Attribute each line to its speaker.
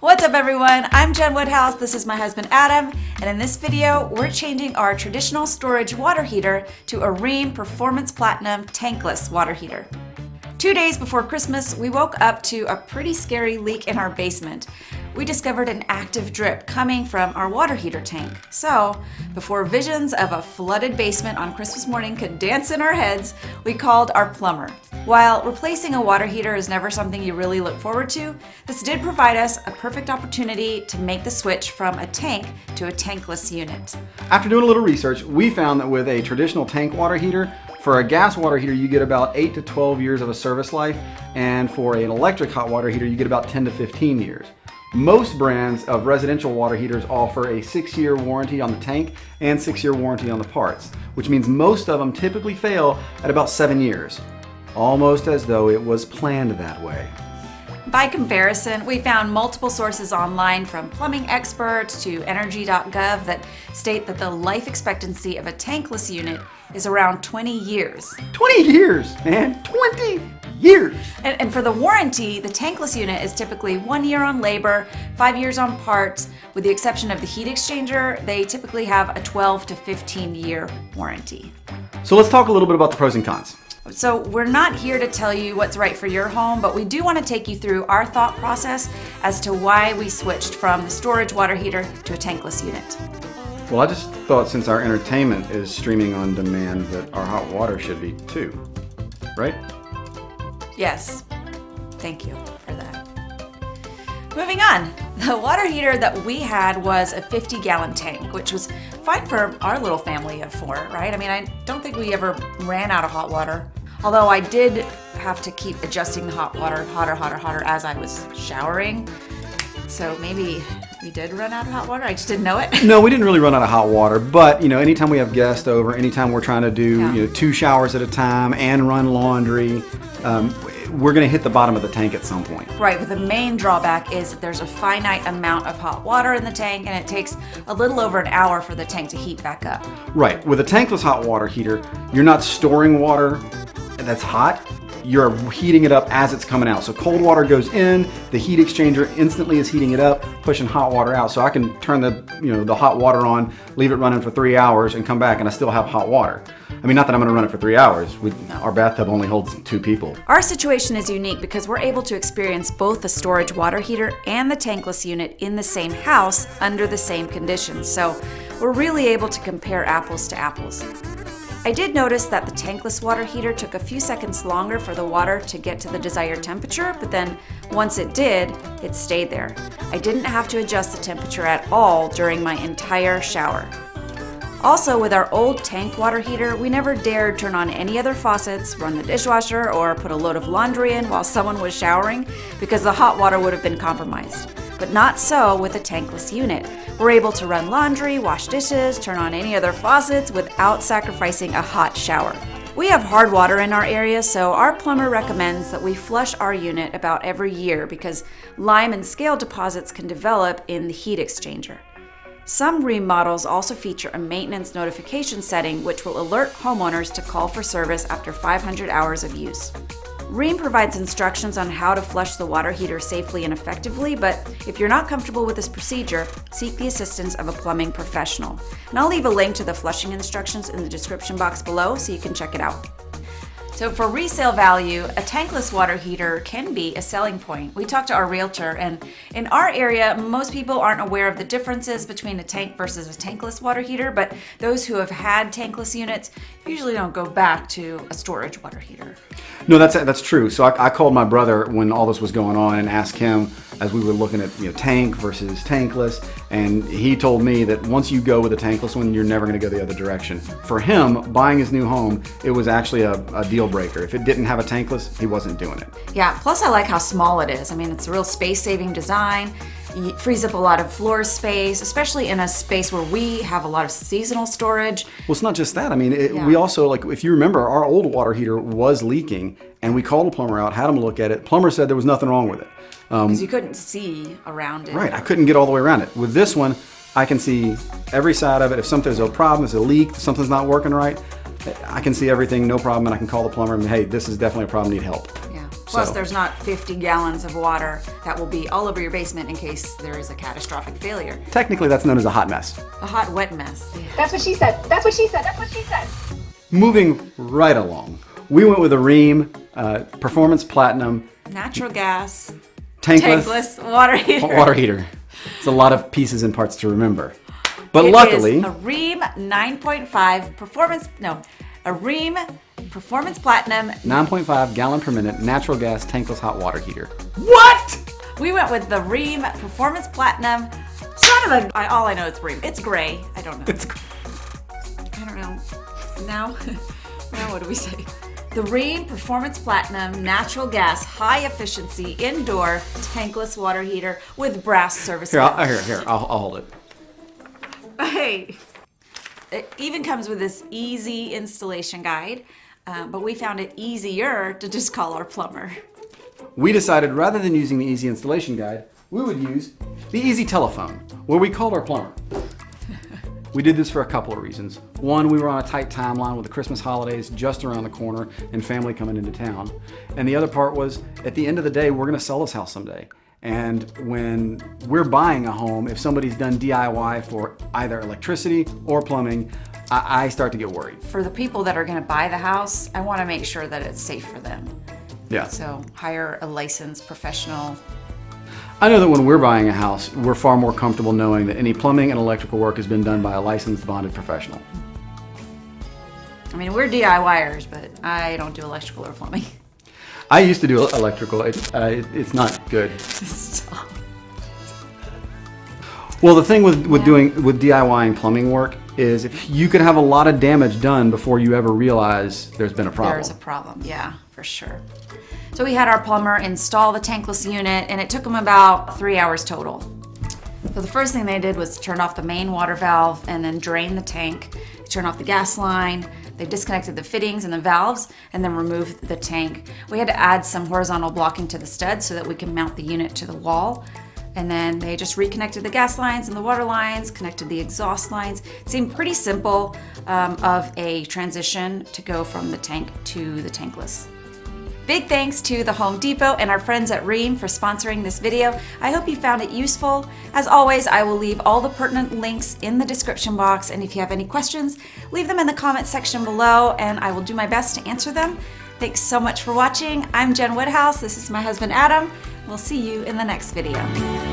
Speaker 1: What's up everyone? I'm Jen Woodhouse, this is my husband Adam, and in this video we're changing our traditional storage water heater to a rheem Performance Platinum tankless water heater. 2 days before Christmas, we woke up to a pretty scary leak in our basement. We discovered an active drip coming from our water heater tank. So, before visions of a flooded basement on Christmas morning could dance in our heads, we called our plumber. While replacing a water heater is never something you really look forward to, this did provide us a perfect opportunity to make the switch from a tank to a tankless unit.
Speaker 2: After doing a little research, we found that with a traditional tank water heater, for a gas water heater, you get about 8 to 12 years of a service life, and for an electric hot water heater, you get about 10 to 15 years. Most brands of residential water heaters offer a 6-year warranty on the tank and 6-year warranty on the parts, which means most of them typically fail at about 7 years. Almost as though it was planned that way.
Speaker 1: By comparison, we found multiple sources online from plumbing experts to energy.gov that state that the life expectancy of a tankless unit is around 20 years.
Speaker 2: 20 years, man, 20 years!
Speaker 1: And for the warranty, the tankless unit is typically 1 year on labor, 5 years on parts. With the exception of the heat exchanger, they typically have a 12 to 15 year warranty.
Speaker 2: So let's talk a little bit about the pros and cons.
Speaker 1: So we're not here to tell you what's right for your home, but we do want to take you through our thought process as to why we switched from the storage water heater to a tankless unit.
Speaker 2: Well, I just thought since our entertainment is streaming on demand that our hot water should be too, right?
Speaker 1: Yes, thank you for that. Moving on, the water heater that we had was a 50-gallon tank, which was fine for our little family of 4, right? I mean, I don't think we ever ran out of hot water. Although I did have to keep adjusting the hot water hotter as I was showering. So maybe we did run out of hot water, I just didn't know it.
Speaker 2: No, we didn't really run out of hot water, but anytime we have guests over, anytime we're trying to do 2 showers at a time and run laundry, we're going to hit the bottom of the tank at some point.
Speaker 1: Right, but the main drawback is that there's a finite amount of hot water in the tank and it takes a little over an hour for the tank to heat back up.
Speaker 2: Right, with a tankless hot water heater, you're not storing water that's hot, you're heating it up as it's coming out. So cold water goes in, the heat exchanger instantly is heating it up, pushing hot water out. So I can turn the hot water on, leave it running for 3 hours and come back and I still have hot water. I mean, not that I'm gonna run it for 3 hours. Our bathtub only holds 2 people.
Speaker 1: Our situation is unique because we're able to experience both the storage water heater and the tankless unit in the same house under the same conditions. So we're really able to compare apples to apples. I did notice that the tankless water heater took a few seconds longer for the water to get to the desired temperature, but then once it did, it stayed there. I didn't have to adjust the temperature at all during my entire shower. Also, with our old tank water heater, we never dared turn on any other faucets, run the dishwasher, or put a load of laundry in while someone was showering because the hot water would have been compromised. But not so with a tankless unit. We're able to run laundry, wash dishes, turn on any other faucets without sacrificing a hot shower. We have hard water in our area, so our plumber recommends that we flush our unit about every year because lime and scale deposits can develop in the heat exchanger. Some rheem models also feature a maintenance notification setting which will alert homeowners to call for service after 500 hours of use. Rheem provides instructions on how to flush the water heater safely and effectively, but if you're not comfortable with this procedure, seek the assistance of a plumbing professional. And I'll leave a link to the flushing instructions in the description box below so you can check it out. So for resale value, a tankless water heater can be a selling point. We talked to our realtor, and in our area, most people aren't aware of the differences between a tank versus a tankless water heater, but those who have had tankless units usually don't go back to a storage water heater.
Speaker 2: No, that's true. So I called my brother when all this was going on and asked him as we were looking at tank versus tankless, and he told me that once you go with a tankless one, you're never going to go the other direction. For him, buying his new home, it was actually a deal breaker. If it didn't have a tankless, he wasn't doing it.
Speaker 1: Yeah, plus I like how small it is. I mean, it's a real space-saving design. It frees up a lot of floor space, especially in a space where we have a lot of seasonal storage.
Speaker 2: Well, it's not just that. I mean, we also, if you remember, our old water heater was leaking, and we called a plumber out, had him look at it. Plumber said there was nothing wrong with it.
Speaker 1: Because you couldn't see around it.
Speaker 2: Right, I couldn't get all the way around it. With this one, I can see every side of it. If there's a problem, there's a leak, something's not working right, I can see everything, no problem, and I can call the plumber and, hey, this is definitely a problem, need help.
Speaker 1: Yeah. Plus,
Speaker 2: So-
Speaker 1: there's not 50 gallons of water that will be all over your basement in case there is a catastrophic failure.
Speaker 2: Technically, that's known as a hot mess.
Speaker 1: A hot, wet mess.
Speaker 3: That's what she said. That's what she said. That's what she said.
Speaker 2: Moving right along, we went with a rheem Performance Platinum
Speaker 1: Natural gas,
Speaker 2: tankless
Speaker 1: water heater.
Speaker 2: water heater. It's a lot of pieces and parts to remember. But
Speaker 1: It
Speaker 2: luckily,
Speaker 1: is a rheem 9.5 performance, no, a rheem Performance Platinum.
Speaker 2: 9.5 gallon per minute natural gas tankless hot water heater.
Speaker 1: What? We went with the rheem Performance Platinum. Son of a, all I know is rheem. It's gray. I don't know. I don't know. Now what do we say? The rheem Performance Platinum natural gas high efficiency indoor tankless water heater with brass service.
Speaker 2: Here,
Speaker 1: valve.
Speaker 2: I'll hold it.
Speaker 1: Hey, it even comes with this easy installation guide, but we found it easier to just call our plumber.
Speaker 2: We decided rather than using the easy installation guide, we would use the easy telephone, where we called our plumber. We did this for a couple of reasons. One, we were on a tight timeline with the Christmas holidays just around the corner and family coming into town. And the other part was, at the end of the day, we're gonna sell this house someday. And when we're buying a home, if somebody's done DIY for either electricity or plumbing, I start to get worried.
Speaker 1: For the people that are going to buy the house, I want to make sure that it's safe for them.
Speaker 2: Yeah.
Speaker 1: So hire a licensed professional.
Speaker 2: I know that when we're buying a house, we're far more comfortable knowing that any plumbing and electrical work has been done by a licensed, bonded professional.
Speaker 1: I mean, we're DIYers, but I don't do electrical or plumbing.
Speaker 2: I used to do electrical. It's not good.
Speaker 1: Stop.
Speaker 2: Well, the thing with DIYing plumbing work is if you could have a lot of damage done before you ever realize there's been a problem.
Speaker 1: There's a problem, yeah, for sure. So we had our plumber install the tankless unit, and it took them about 3 hours total. So the first thing they did was turn off the main water valve and then drain the tank, turn off the gas line. They disconnected the fittings and the valves and then removed the tank. We had to add some horizontal blocking to the studs so that we can mount the unit to the wall. And then they just reconnected the gas lines and the water lines, connected the exhaust lines. It seemed pretty simple of a transition to go from the tank to the tankless. Big thanks to the Home Depot and our friends at Rheem for sponsoring this video. I hope you found it useful. As always, I will leave all the pertinent links in the description box, and if you have any questions, leave them in the comment section below and I will do my best to answer them. Thanks so much for watching. I'm Jen Woodhouse. This is my husband Adam. We'll see you in the next video.